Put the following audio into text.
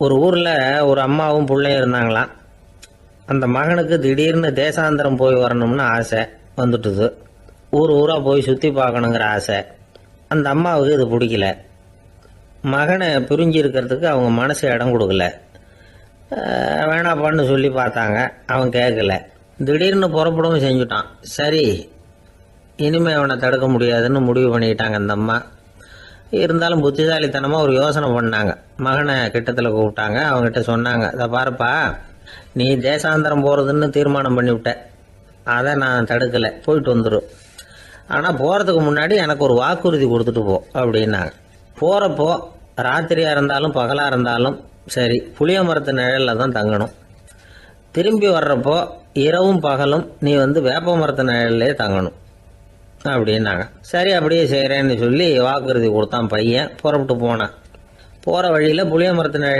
ஒரு ஊரில் ஒரு அம்மாவும் பிள்ளையும் இருந்தாங்களாம். அந்த மகனுக்கு திடீர்னு தேசாந்திரம் போய் வரணும்னு ஆசை வந்துட்டுது. ஊர் ஊராக போய் சுற்றி பார்க்கணுங்கிற ஆசை. அந்த அம்மாவுக்கு இது பிடிக்கல. மகனை பிரிஞ்சு இருக்கிறதுக்கு அவங்க மனசு இடம் கொடுக்கல. வேணாப்பான்னு சொல்லி பார்த்தாங்க, அவன் கேட்கல. திடீர்னு புறப்படவும் செஞ்சுட்டான். சரி, இனிமேல் அவனை தடுக்க முடியாதுன்னு முடிவு பண்ணிக்கிட்டாங்க அந்த அம்மா. இருந்தாலும் புத்திசாலித்தனமாக ஒரு யோசனை பண்ணாங்க. மகனை கிட்டத்தில் கூப்பிட்டாங்க. அவங்ககிட்ட சொன்னாங்க, இதை பாருப்பா, நீ தேசாந்தரம் போகிறதுன்னு தீர்மானம் பண்ணிவிட்ட, அதை நான் தடுக்கலை, போயிட்டு வந்துடும். ஆனால் போகிறதுக்கு முன்னாடி எனக்கு ஒரு வாக்குறுதி கொடுத்துட்டு போ அப்படின்னாங்க. போகிறப்போ ராத்திரியாக இருந்தாலும் பகலாக இருந்தாலும் சரி, புளிய மரத்து நிழலில் தான் தங்கணும். திரும்பி வர்றப்போ இரவும் பகலும் நீ வேப்ப மரத்து நிழல்லே தங்கணும் அப்படின்னாங்க. சரி, அப்படியே செய்கிறேன்னு சொல்லி வாக்குறுதி கொடுத்தான் பையன். புறப்பட்டு போனான். போகிற வழியில் புளிய மரத்து நிழல்